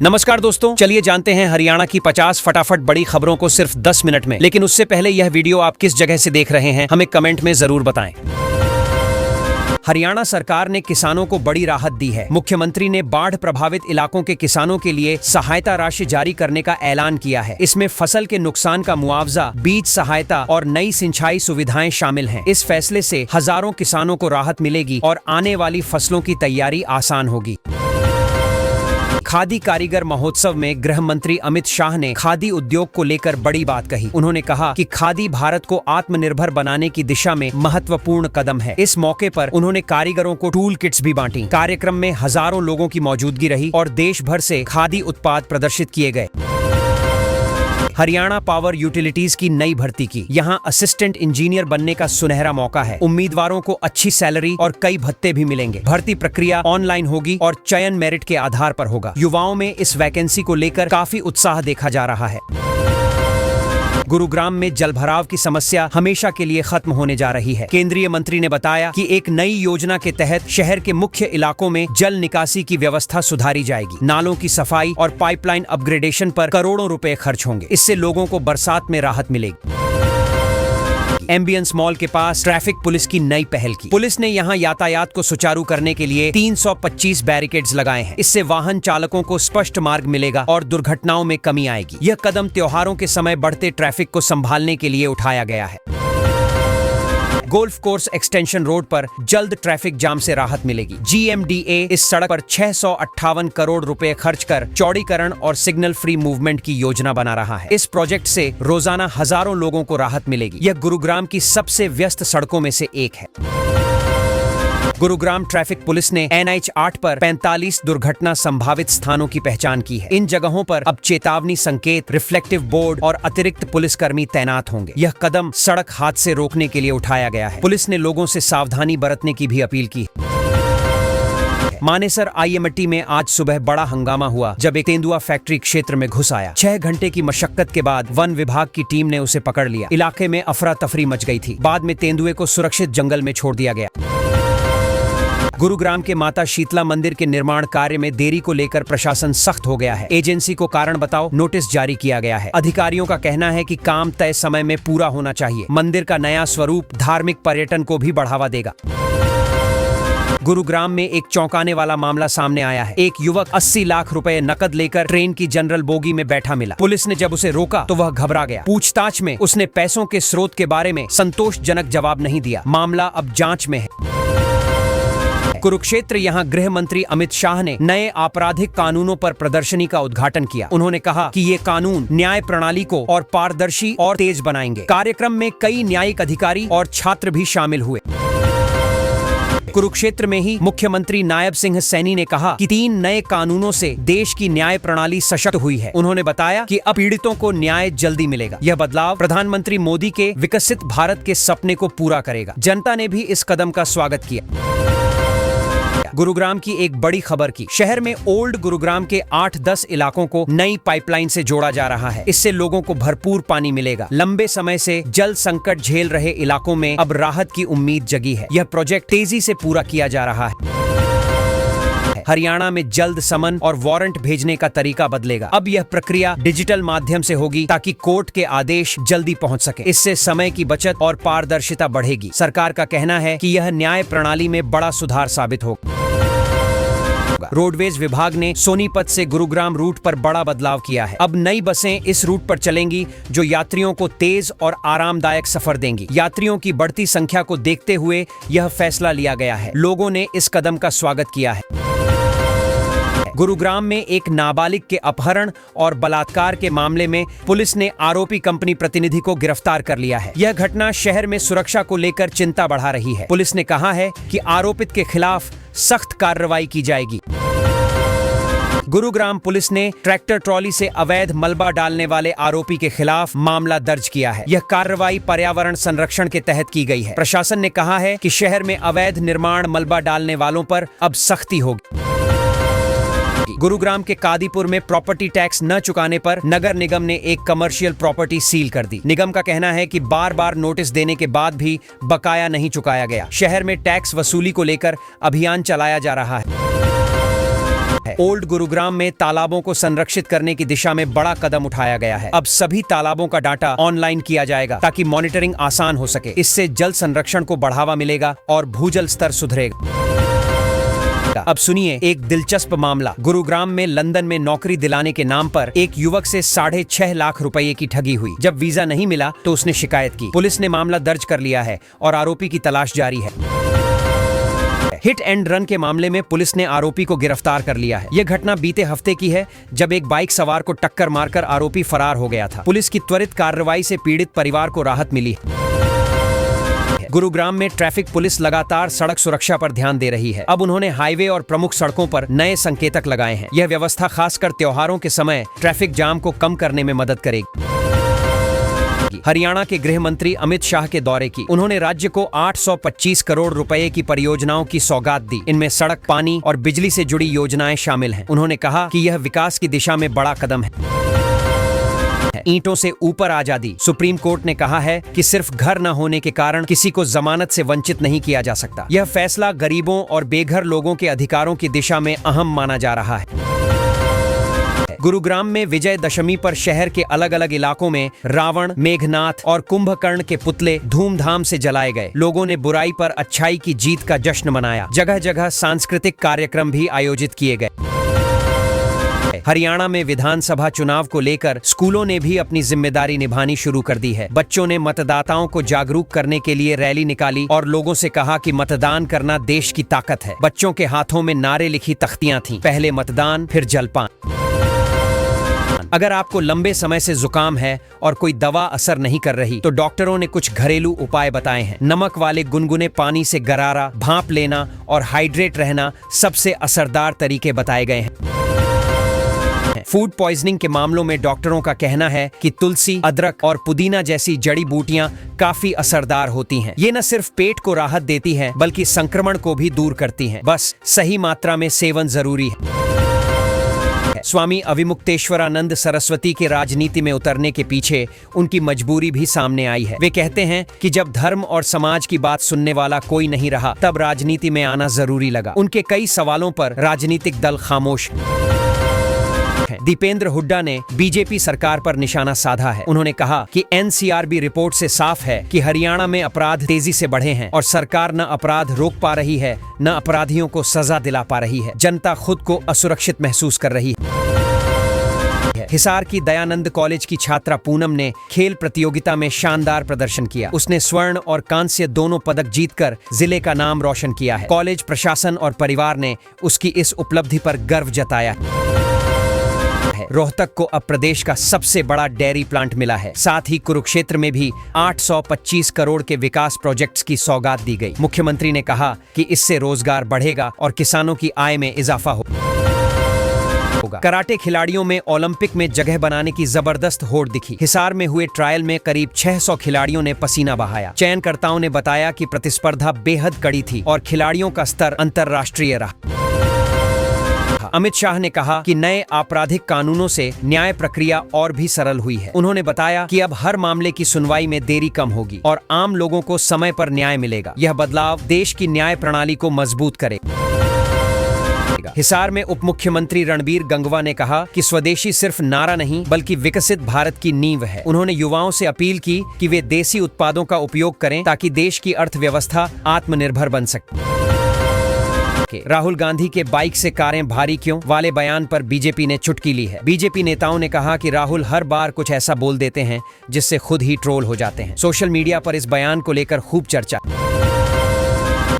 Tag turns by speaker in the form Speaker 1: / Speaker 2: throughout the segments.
Speaker 1: नमस्कार दोस्तों, चलिए जानते हैं हरियाणा की 50 फटाफट बड़ी खबरों को सिर्फ 10 मिनट में। लेकिन उससे पहले यह वीडियो आप किस जगह से देख रहे हैं हमें कमेंट में जरूर बताएं। हरियाणा सरकार ने किसानों को बड़ी राहत दी है। मुख्यमंत्री ने बाढ़ प्रभावित इलाकों के किसानों के लिए सहायता राशि जारी करने का ऐलान किया है। इसमें फसल के नुकसान का मुआवजा, बीज सहायता और नई सिंचाई सुविधाएं शामिल हैं। इस फैसले से हजारों किसानों को राहत मिलेगी और आने वाली फसलों की तैयारी आसान होगी। खादी कारीगर महोत्सव में गृह मंत्री अमित शाह ने खादी उद्योग को लेकर बड़ी बात कही। उन्होंने कहा कि खादी भारत को आत्मनिर्भर बनाने की दिशा में महत्वपूर्ण कदम है। इस मौके पर उन्होंने कारीगरों को टूल किट्स भी बांटी। कार्यक्रम में हजारों लोगों की मौजूदगी रही और देश भर से खादी उत्पाद प्रदर्शित किए गए। हरियाणा पावर यूटिलिटीज की नई भर्ती की। यहाँ असिस्टेंट इंजीनियर बनने का सुनहरा मौका है। उम्मीदवारों को अच्छी सैलरी और कई भत्ते भी मिलेंगे। भर्ती प्रक्रिया ऑनलाइन होगी और चयन मेरिट के आधार पर होगा। युवाओं में इस वैकेंसी को लेकर काफी उत्साह देखा जा रहा है। गुरुग्राम में जलभराव की समस्या हमेशा के लिए खत्म होने जा रही है। केंद्रीय मंत्री ने बताया कि एक नई योजना के तहत शहर के मुख्य इलाकों में जल निकासी की व्यवस्था सुधारी जाएगी। नालों की सफाई और पाइपलाइन अपग्रेडेशन पर करोड़ों रुपए खर्च होंगे। इससे लोगों को बरसात में राहत मिलेगी। एम्बियंस मॉल के पास ट्रैफिक पुलिस की नई पहल की। पुलिस ने यहां यातायात को सुचारू करने के लिए 325 बैरिकेड्स लगाए हैं। इससे वाहन चालकों को स्पष्ट मार्ग मिलेगा और दुर्घटनाओं में कमी आएगी। यह कदम त्योहारों के समय बढ़ते ट्रैफिक को संभालने के लिए उठाया गया है। गोल्फ कोर्स एक्सटेंशन रोड पर जल्द ट्रैफिक जाम से राहत मिलेगी। GMDA इस सड़क पर 658 करोड़ रुपए खर्च कर चौड़ीकरण और सिग्नल फ्री मूवमेंट की योजना बना रहा है। इस प्रोजेक्ट से रोजाना हजारों लोगों को राहत मिलेगी। यह गुरुग्राम की सबसे व्यस्त सड़कों में से एक है। गुरुग्राम ट्रैफिक पुलिस ने NH 8 पर 45 दुर्घटना संभावित स्थानों की पहचान की है। इन जगहों पर अब चेतावनी संकेत, रिफ्लेक्टिव बोर्ड और अतिरिक्त पुलिसकर्मी तैनात होंगे। यह कदम सड़क हादसे रोकने के लिए उठाया गया है। पुलिस ने लोगों से सावधानी बरतने की भी अपील की। मानेसर IMT में आज सुबह बड़ा हंगामा हुआ जब एक तेंदुआ फैक्ट्री क्षेत्र में घुस आया। 6 घंटे की मशक्कत के बाद वन विभाग की टीम ने उसे पकड़ लिया। इलाके में अफरा तफरी मच गई थी। बाद में तेंदुए को सुरक्षित जंगल में छोड़ दिया गया। गुरुग्राम के माता शीतला मंदिर के निर्माण कार्य में देरी को लेकर प्रशासन सख्त हो गया है। एजेंसी को कारण बताओ नोटिस जारी किया गया है। अधिकारियों का कहना है कि काम तय समय में पूरा होना चाहिए। मंदिर का नया स्वरूप धार्मिक पर्यटन को भी बढ़ावा देगा। गुरुग्राम में एक चौंकाने वाला मामला सामने आया है। एक युवक 80 लाख रुपए नकद लेकर ट्रेन की जनरल बोगी में बैठा मिला। पुलिस ने जब उसे रोका तो वह घबरा गया। पूछताछ में उसने पैसों के स्रोत के बारे में संतोषजनक जवाब नहीं दिया। मामला अब जांच में है। कुरुक्षेत्र, यहाँ गृह मंत्री अमित शाह ने नए आपराधिक कानूनों पर प्रदर्शनी का उद्घाटन किया। उन्होंने कहा कि ये कानून न्याय प्रणाली को और पारदर्शी और तेज बनाएंगे। कार्यक्रम में कई न्यायिक अधिकारी और छात्र भी शामिल हुए। कुरुक्षेत्र में ही मुख्यमंत्री नायब सिंह सैनी ने कहा कि 3 नए कानूनों से देश की न्याय प्रणाली सशक्त हुई है। उन्होंने बताया कि अब पीड़ितों को न्याय जल्दी मिलेगा। यह बदलाव प्रधानमंत्री मोदी के विकसित भारत के सपने को पूरा करेगा। जनता ने भी इस कदम का स्वागत किया। गुरुग्राम की एक बड़ी खबर की। शहर में ओल्ड गुरुग्राम के 8-10 इलाकों को नई पाइपलाइन से जोड़ा जा रहा है। इससे लोगों को भरपूर पानी मिलेगा। लंबे समय से जल संकट झेल रहे इलाकों में अब राहत की उम्मीद जगी है। यह प्रोजेक्ट तेजी से पूरा किया जा रहा है। हरियाणा में जल्द समन और वारंट भेजने का तरीका बदलेगा। अब यह प्रक्रिया डिजिटल माध्यम से होगी ताकि कोर्ट के आदेश जल्दी पहुंच सके। इससे समय की बचत और पारदर्शिता बढ़ेगी। सरकार का कहना है कि यह न्याय प्रणाली में बड़ा सुधार साबित होगा। रोडवेज विभाग ने सोनीपत से गुरुग्राम रूट पर बड़ा बदलाव किया है। अब नई बसें इस रूट पर चलेंगी जो यात्रियों को तेज और आरामदायक सफर देंगी। यात्रियों की बढ़ती संख्या को देखते हुए यह फैसला लिया गया है। लोगों ने इस कदम का स्वागत किया है। गुरुग्राम में एक नाबालिग के अपहरण और बलात्कार के मामले में पुलिस ने आरोपी कंपनी प्रतिनिधि को गिरफ्तार कर लिया है। यह घटना शहर में सुरक्षा को लेकर चिंता बढ़ा रही है। पुलिस ने कहा है कि आरोपित के खिलाफ सख्त कार्रवाई की जाएगी। गुरुग्राम पुलिस ने ट्रैक्टर ट्रॉली से अवैध मलबा डालने वाले आरोपी के खिलाफ मामला दर्ज किया है। यह कार्रवाई पर्यावरण संरक्षण के तहत की गई है। प्रशासन ने कहा है कि शहर में अवैध निर्माण मलबा डालने वालों पर अब सख्ती होगी। गुरुग्राम के कादीपुर में प्रॉपर्टी टैक्स न चुकाने पर नगर निगम ने एक कमर्शियल प्रॉपर्टी सील कर दी। निगम का कहना है कि बार बार नोटिस देने के बाद भी बकाया नहीं चुकाया गया। शहर में टैक्स वसूली को लेकर अभियान चलाया जा रहा है। ओल्ड गुरुग्राम में तालाबों को संरक्षित करने की दिशा में बड़ा कदम उठाया गया है। अब सभी तालाबों का डाटा ऑनलाइन किया जाएगा ताकि मॉनिटरिंग आसान हो सके। इससे जल संरक्षण को बढ़ावा मिलेगा और भूजल स्तर सुधरेगा। अब सुनिए एक दिलचस्प मामला। गुरुग्राम में लंदन में नौकरी दिलाने के नाम पर एक युवक से 6.5 लाख रुपए की ठगी हुई। जब वीजा नहीं मिला तो उसने शिकायत की। पुलिस ने मामला दर्ज कर लिया है और आरोपी की तलाश जारी है। हिट एंड रन के मामले में पुलिस ने आरोपी को गिरफ्तार कर लिया है। यह घटना बीते हफ्ते की है, जब एक बाइक सवार को टक्कर मारकर आरोपी फरार हो गया था। पुलिस की त्वरित कार्रवाई से पीड़ित परिवार को राहत मिली है। गुरुग्राम में ट्रैफिक पुलिस लगातार सड़क सुरक्षा पर ध्यान दे रही है। अब उन्होंने हाईवे और प्रमुख सड़कों पर नए संकेतक लगाए हैं। यह व्यवस्था खासकर त्योहारों के समय ट्रैफिक जाम को कम करने में मदद करेगी। हरियाणा के गृह मंत्री अमित शाह के दौरे की। उन्होंने राज्य को 825 करोड़ रुपए की परियोजनाओं की सौगात दी। इनमें सड़क, पानी और बिजली से जुड़ी योजनाएं शामिल हैं। उन्होंने कहा कि यह विकास की दिशा में बड़ा कदम है। ईंटों से ऊपर आजादी। सुप्रीम कोर्ट ने कहा है कि सिर्फ घर न होने के कारण किसी को जमानत से वंचित नहीं किया जा सकता। यह फैसला गरीबों और बेघर लोगों के अधिकारों की दिशा में अहम माना जा रहा है। गुरुग्राम में विजयदशमी पर शहर के अलग अलग इलाकों में रावण, मेघनाथ और कुंभकर्ण के पुतले धूमधाम से जलाए गए। लोगों ने बुराई पर अच्छाई की जीत का जश्न मनाया। जगह जगह सांस्कृतिक कार्यक्रम भी आयोजित किए गए। हरियाणा में विधानसभा चुनाव को लेकर स्कूलों ने भी अपनी जिम्मेदारी निभानी शुरू कर दी है। बच्चों ने मतदाताओं को जागरूक करने के लिए रैली निकाली और लोगों से कहा कि मतदान करना देश की ताकत है। बच्चों के हाथों में नारे लिखी तख्तियां थीं, पहले मतदान फिर जलपान। अगर आपको लंबे समय से जुकाम है और कोई दवा असर नहीं कर रही, तो डॉक्टरों ने कुछ घरेलू उपाय बताए हैं। नमक वाले गुनगुने पानी से गरारा, भाप लेना और हाइड्रेट रहना सबसे असरदार तरीके बताए गए हैं। फूड पॉइजनिंग के मामलों में डॉक्टरों का कहना है कि तुलसी, अदरक और पुदीना जैसी जड़ी बूटियां काफी असरदार होती हैं। ये न सिर्फ पेट को राहत देती हैं, बल्कि संक्रमण को भी दूर करती हैं। बस सही मात्रा में सेवन जरूरी है। स्वामी अविमुक्तेश्वरानंद सरस्वती के राजनीति में उतरने के पीछे उनकी मजबूरी भी सामने आई है। वे कहते हैं कि जब धर्म और समाज की बात सुनने वाला कोई नहीं रहा, तब राजनीति में आना जरूरी लगा। उनके कई सवालों पर राजनीतिक दल खामोश है। दीपेंद्र हुड्डा ने बीजेपी सरकार पर निशाना साधा है। उन्होंने कहा कि एनसीआरबी रिपोर्ट से साफ है कि हरियाणा में अपराध तेजी से बढ़े हैं और सरकार न अपराध रोक पा रही है, न अपराधियों को सजा दिला पा रही है। जनता खुद को असुरक्षित महसूस कर रही है। हिसार की दयानंद कॉलेज की छात्रा पूनम ने खेल प्रतियोगिता में शानदार प्रदर्शन किया। उसने स्वर्ण और कांस्य दोनों पदक जीतकर जिले का नाम रोशन किया है। कॉलेज प्रशासन और परिवार ने उसकी इस उपलब्धि पर गर्व जताया है। रोहतक को अब प्रदेश का सबसे बड़ा डेयरी प्लांट मिला है। साथ ही कुरुक्षेत्र में भी 825 करोड़ के विकास प्रोजेक्ट्स की सौगात दी गई। मुख्यमंत्री ने कहा कि इससे रोजगार बढ़ेगा और किसानों की आय में इजाफा होगा। कराटे खिलाड़ियों में ओलंपिक में जगह बनाने की जबरदस्त होड़ दिखी। हिसार में हुए ट्रायल में करीब 600 खिलाड़ियों ने पसीना बहाया। चयनकर्ताओं ने बताया कि प्रतिस्पर्धा बेहद कड़ी थी और खिलाड़ियों का स्तर अंतर्राष्ट्रीय रहा। अमित शाह ने कहा कि नए आपराधिक कानूनों से न्याय प्रक्रिया और भी सरल हुई है। उन्होंने बताया कि अब हर मामले की सुनवाई में देरी कम होगी और आम लोगों को समय पर न्याय मिलेगा। यह बदलाव देश की न्याय प्रणाली को मजबूत करेगा। हिसार में उप मुख्यमंत्री रणबीर गंगवा ने कहा कि स्वदेशी सिर्फ नारा नहीं, बल्कि विकसित भारत की नींव है। उन्होंने युवाओं से अपील की कि वे देसी उत्पादों का उपयोग करें ताकि देश की अर्थव्यवस्था आत्मनिर्भर बन सके। राहुल गांधी के बाइक से कारें भारी क्यों वाले बयान पर बीजेपी ने चुटकी ली है। बीजेपी नेताओं ने कहा कि राहुल हर बार कुछ ऐसा बोल देते हैं जिससे खुद ही ट्रोल हो जाते हैं। सोशल मीडिया पर इस बयान को लेकर खूब चर्चा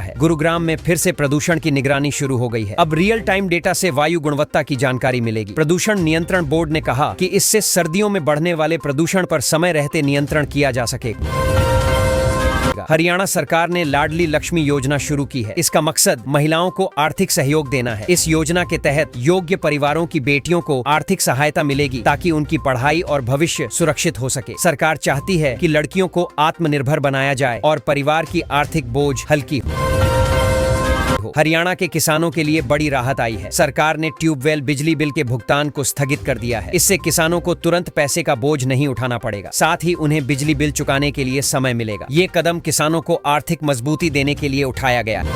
Speaker 1: है। गुरुग्राम में फिर से प्रदूषण की निगरानी शुरू हो गई है। अब रियल टाइम डेटा से वायु गुणवत्ता की जानकारी मिलेगी। प्रदूषण नियंत्रण बोर्ड ने कहा कि इससे सर्दियों में बढ़ने वाले प्रदूषण पर समय रहते नियंत्रण किया जा सकेगा। हरियाणा सरकार ने लाडली लक्ष्मी योजना शुरू की है। इसका मकसद महिलाओं को आर्थिक सहयोग देना है। इस योजना के तहत योग्य परिवारों की बेटियों को आर्थिक सहायता मिलेगी ताकि उनकी पढ़ाई और भविष्य सुरक्षित हो सके। सरकार चाहती है कि लड़कियों को आत्मनिर्भर बनाया जाए और परिवार की आर्थिक बोझ हल्की हो। हरियाणा के किसानों के लिए बड़ी राहत आई है। सरकार ने ट्यूबवेल बिजली बिल के भुगतान को स्थगित कर दिया है। इससे किसानों को तुरंत पैसे का बोझ नहीं उठाना पड़ेगा। साथ ही उन्हें बिजली बिल चुकाने के लिए समय मिलेगा। ये कदम किसानों को आर्थिक मजबूती देने के लिए उठाया गया है।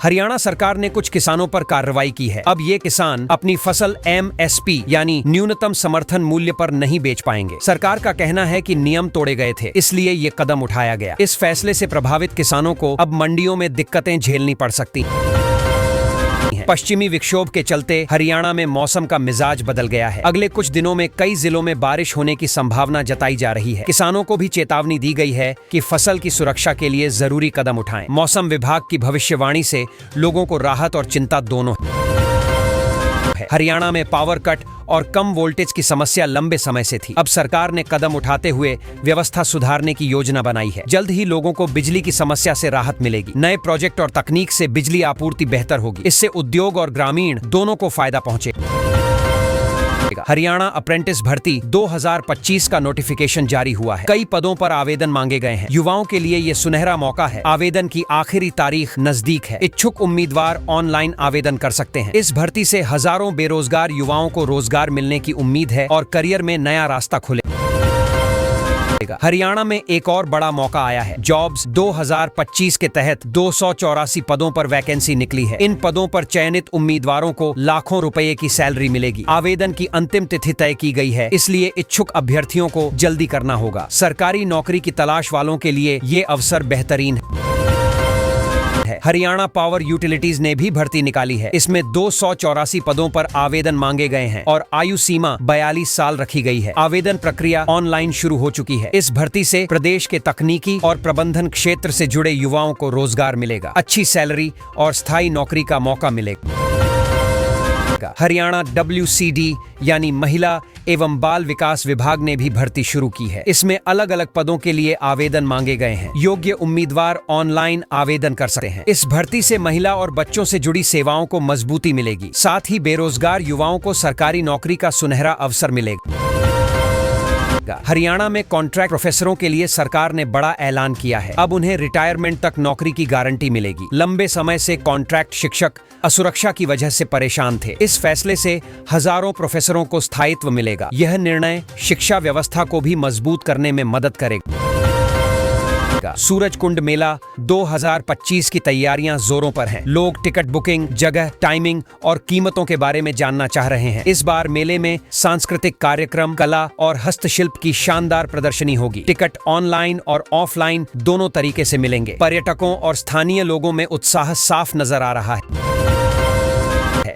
Speaker 1: हरियाणा सरकार ने कुछ किसानों पर कार्रवाई की है। अब ये किसान अपनी फसल MSP यानी न्यूनतम समर्थन मूल्य पर नहीं बेच पाएंगे। सरकार का कहना है कि नियम तोड़े गए थे, इसलिए ये कदम उठाया गया। इस फैसले से प्रभावित किसानों को अब मंडियों में दिक्कतें झेलनी पड़ सकती हैं। पश्चिमी विक्षोभ के चलते हरियाणा में मौसम का मिजाज बदल गया है। अगले कुछ दिनों में कई जिलों में बारिश होने की संभावना जताई जा रही है। किसानों को भी चेतावनी दी गई है कि फसल की सुरक्षा के लिए जरूरी कदम उठाएं। मौसम विभाग की भविष्यवाणी से लोगों को राहत और चिंता दोनों है। हरियाणा में पावर कट और कम वोल्टेज की समस्या लंबे समय से थी। अब सरकार ने कदम उठाते हुए व्यवस्था सुधारने की योजना बनाई है। जल्द ही लोगों को बिजली की समस्या से राहत मिलेगी। नए प्रोजेक्ट और तकनीक से बिजली आपूर्ति बेहतर होगी। इससे उद्योग और ग्रामीण दोनों को फायदा पहुंचेगा। हरियाणा अप्रेंटिस भर्ती 2025 का नोटिफिकेशन जारी हुआ है। कई पदों पर आवेदन मांगे गए हैं। युवाओं के लिए ये सुनहरा मौका है। आवेदन की आखिरी तारीख नजदीक है। इच्छुक उम्मीदवार ऑनलाइन आवेदन कर सकते हैं। इस भर्ती से हजारों बेरोजगार युवाओं को रोजगार मिलने की उम्मीद है और करियर में नया रास्ता खुले। हरियाणा में एक और बड़ा मौका आया है। जॉब्स 2025 के तहत 284 पदों पर वैकेंसी निकली है। इन पदों पर चयनित उम्मीदवारों को लाखों रुपए की सैलरी मिलेगी। आवेदन की अंतिम तिथि तय की गई है, इसलिए इच्छुक अभ्यर्थियों को जल्दी करना होगा। सरकारी नौकरी की तलाश वालों के लिए ये अवसर बेहतरीन है। हरियाणा पावर यूटिलिटीज ने भी भर्ती निकाली है। इसमें 284 पदों पर आवेदन मांगे गए हैं और आयु सीमा 42 साल रखी गई है। आवेदन प्रक्रिया ऑनलाइन शुरू हो चुकी है। इस भर्ती से प्रदेश के तकनीकी और प्रबंधन क्षेत्र से जुड़े युवाओं को रोजगार मिलेगा, अच्छी सैलरी और स्थायी नौकरी का मौका मिलेगा। हरियाणा WCD यानी महिला एवं बाल विकास विभाग ने भी भर्ती शुरू की है। इसमें अलग अलग पदों के लिए आवेदन मांगे गए हैं। योग्य उम्मीदवार ऑनलाइन आवेदन कर सकते हैं। इस भर्ती से महिला और बच्चों से जुड़ी सेवाओं को मजबूती मिलेगी। साथ ही बेरोजगार युवाओं को सरकारी नौकरी का सुनहरा अवसर मिलेगा। हरियाणा में कॉन्ट्रैक्ट प्रोफेसरों के लिए सरकार ने बड़ा ऐलान किया है। अब उन्हें रिटायरमेंट तक नौकरी की गारंटी मिलेगी। लंबे समय से कॉन्ट्रैक्ट शिक्षक असुरक्षा की वजह से परेशान थे। इस फैसले से हजारों प्रोफेसरों को स्थायित्व मिलेगा। यह निर्णय शिक्षा व्यवस्था को भी मजबूत करने में मदद करेगा। सूरजकुंड मेला 2025 की तैयारियां जोरों पर हैं। लोग टिकट बुकिंग, जगह, टाइमिंग और कीमतों के बारे में जानना चाह रहे हैं। इस बार मेले में सांस्कृतिक कार्यक्रम, कला और हस्तशिल्प की शानदार प्रदर्शनी होगी। टिकट ऑनलाइन और ऑफलाइन दोनों तरीके से मिलेंगे। पर्यटकों और स्थानीय लोगों में उत्साह साफ नजर आ रहा है।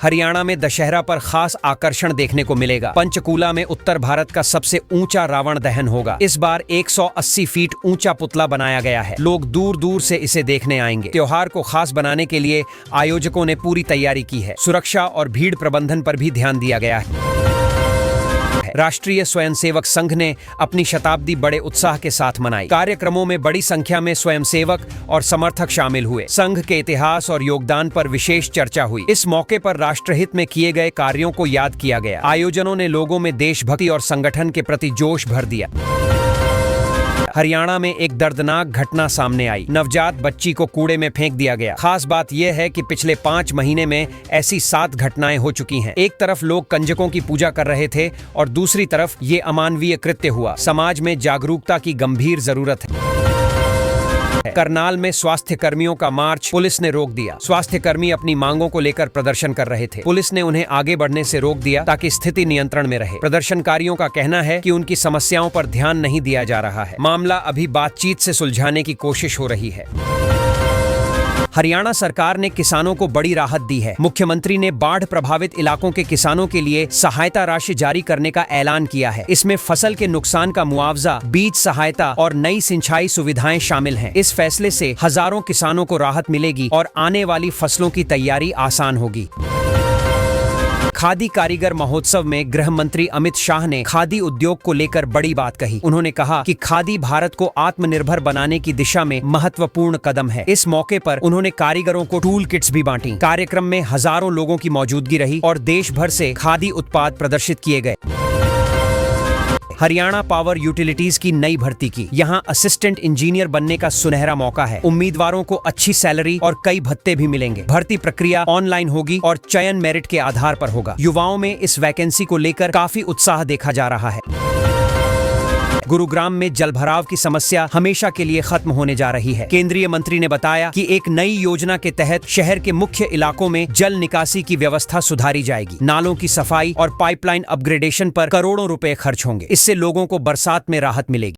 Speaker 1: हरियाणा में दशहरा पर खास आकर्षण देखने को मिलेगा। पंचकूला में उत्तर भारत का सबसे ऊंचा रावण दहन होगा। इस बार 180 फीट ऊंचा पुतला बनाया गया है। लोग दूर दूर से इसे देखने आएंगे। त्योहार को खास बनाने के लिए आयोजकों ने पूरी तैयारी की है। सुरक्षा और भीड़ प्रबंधन पर भी ध्यान दिया गया है। राष्ट्रीय स्वयंसेवक संघ ने अपनी शताब्दी बड़े उत्साह के साथ मनाई। कार्यक्रमों में बड़ी संख्या में स्वयंसेवक और समर्थक शामिल हुए। संघ के इतिहास और योगदान पर विशेष चर्चा हुई। इस मौके पर राष्ट्रहित में किए गए कार्यों को याद किया गया। आयोजनों ने लोगों में देशभक्ति और संगठन के प्रति जोश भर दिया। हरियाणा में एक दर्दनाक घटना सामने आई। नवजात बच्ची को कूड़े में फेंक दिया गया। खास बात यह है कि पिछले 5 महीने में ऐसी 7 घटनाएं हो चुकी हैं। एक तरफ लोग कंजकों की पूजा कर रहे थे और दूसरी तरफ ये अमानवीय कृत्य हुआ। समाज में जागरूकता की गंभीर जरूरत है। करनाल में स्वास्थ्य कर्मियों का मार्च पुलिस ने रोक दिया। स्वास्थ्य कर्मी अपनी मांगों को लेकर प्रदर्शन कर रहे थे। पुलिस ने उन्हें आगे बढ़ने से रोक दिया ताकि स्थिति नियंत्रण में रहे। प्रदर्शनकारियों का कहना है कि उनकी समस्याओं पर ध्यान नहीं दिया जा रहा है। मामला अभी बातचीत से सुलझाने की कोशिश हो रही है। हरियाणा सरकार ने किसानों को बड़ी राहत दी है। मुख्यमंत्री ने बाढ़ प्रभावित इलाकों के किसानों के लिए सहायता राशि जारी करने का ऐलान किया है। इसमें फसल के नुकसान का मुआवजा, बीज सहायता और नई सिंचाई सुविधाएं शामिल हैं। इस फैसले से हजारों किसानों को राहत मिलेगी और आने वाली फसलों की तैयारी आसान होगी। खादी कारीगर महोत्सव में गृह मंत्री अमित शाह ने खादी उद्योग को लेकर बड़ी बात कही। उन्होंने कहा कि खादी भारत को आत्मनिर्भर बनाने की दिशा में महत्वपूर्ण कदम है। इस मौके पर उन्होंने कारीगरों को टूल किट्स भी बांटी। कार्यक्रम में हजारों लोगों की मौजूदगी रही और देश भर से खादी उत्पाद प्रदर्शित किए गए। हरियाणा पावर यूटिलिटीज की नई भर्ती की। यहाँ असिस्टेंट इंजीनियर बनने का सुनहरा मौका है। उम्मीदवारों को अच्छी सैलरी और कई भत्ते भी मिलेंगे। भर्ती प्रक्रिया ऑनलाइन होगी और चयन मेरिट के आधार पर होगा। युवाओं में इस वैकेंसी को लेकर काफी उत्साह देखा जा रहा है। गुरुग्राम में जलभराव की समस्या हमेशा के लिए खत्म होने जा रही है। केंद्रीय मंत्री ने बताया कि एक नई योजना के तहत शहर के मुख्य इलाकों में जल निकासी की व्यवस्था सुधारी जाएगी। नालों की सफाई और पाइपलाइन अपग्रेडेशन पर करोड़ों रुपए खर्च होंगे। इससे लोगों को बरसात में राहत मिलेगी।